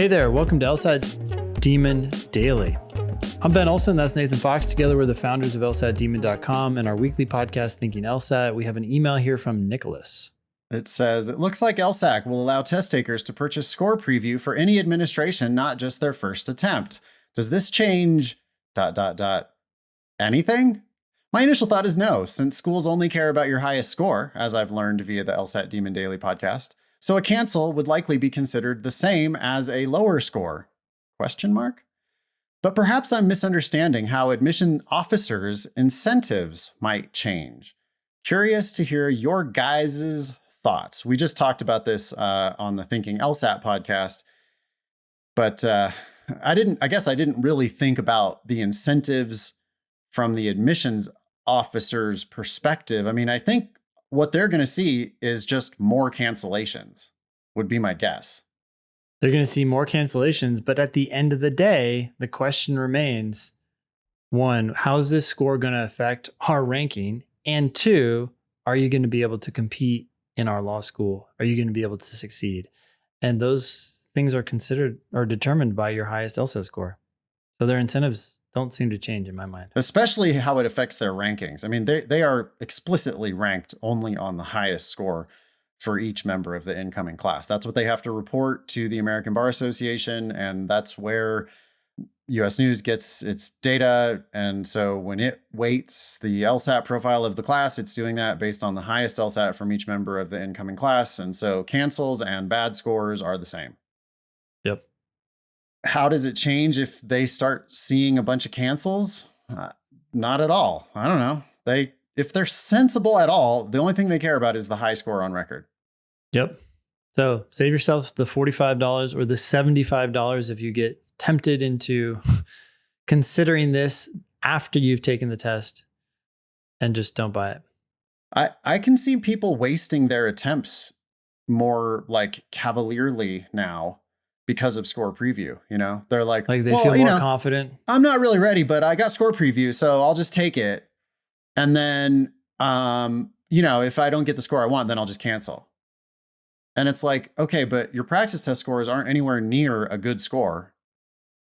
Hey there, welcome to LSAT Demon Daily. I'm Ben Olson, that's Nathan Fox. Together we're the founders of LSATdemon.com and our weekly podcast, Thinking LSAT. We have an email here from Nicholas. It says, it looks like LSAC will allow test takers to purchase Score Preview for any administration, not just their first attempt. Does this change ... anything? My initial thought is no, since schools only care about your highest score, as I've learned via the LSAT Demon Daily podcast. So a cancel would likely be considered the same as a lower score? ? But perhaps I'm misunderstanding how admission officers' incentives might change. Curious to hear your guys' thoughts. We just talked about this on the Thinking LSAT podcast, but I guess I didn't really think about the incentives from the admissions officer's perspective. I mean, I think what they're going to see is just more cancellations, would be my guess. They're going to see more cancellations, but at the end of the day, the question remains, one, how's this score going to affect our ranking? And two, are you going to be able to compete in our law school? Are you going to be able to succeed? And those things are considered or determined by your highest LSAT score. So their incentives don't seem to change in my mind. Especially how it affects their rankings. I mean, they are explicitly ranked only on the highest score for each member of the incoming class. That's what they have to report to the American Bar Association, and that's where US News gets its data. And so when it weights the LSAT profile of the class, it's doing that based on the highest LSAT from each member of the incoming class. And so cancels and bad scores are the same. Yep. How does it change if they start seeing a bunch of cancels? Not at all. I don't know. If they're sensible at all, the only thing they care about is the high score on record. Yep. So save yourself the $45 or the $75 if you get tempted into considering this after you've taken the test, and just don't buy it. I can see people wasting their attempts more like cavalierly now because of Score Preview. You know, they're like they feel more confident. I'm not really ready, but I got Score Preview, so I'll just take it. And then, if I don't get the score I want, then I'll just cancel. And it's like, okay, but your practice test scores aren't anywhere near a good score.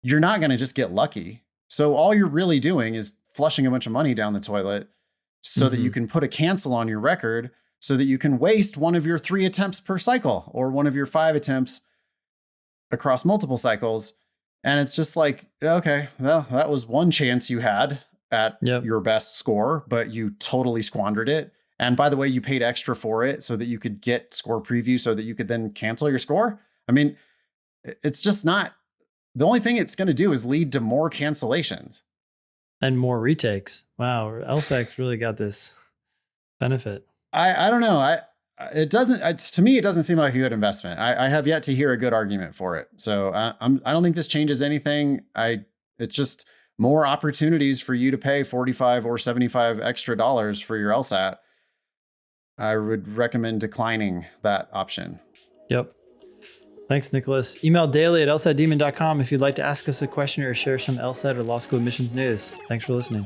You're not going to just get lucky. So all you're really doing is flushing a bunch of money down the toilet so that you can put a cancel on your record so that you can waste one of your 3 attempts per cycle or one of your 5 attempts across multiple cycles. And it's just like, okay, well, that was one chance you had at your best score, but you totally squandered it. And by the way, you paid extra for it so that you could get Score Preview so that you could then cancel your score. I mean, it's just not, the only thing it's going to do is lead to more cancellations. And more retakes. Wow, LSAC's really got this benefit. I don't know. To me, it doesn't seem like a good investment. I have yet to hear a good argument for it. So I don't think this changes anything. It's just more opportunities for you to pay $45 or $75 extra dollars for your LSAT. I would recommend declining that option. Yep. Thanks, Nicholas. Email daily@lsatdemon.com if you'd like to ask us a question or share some LSAT or law school admissions news. Thanks for listening.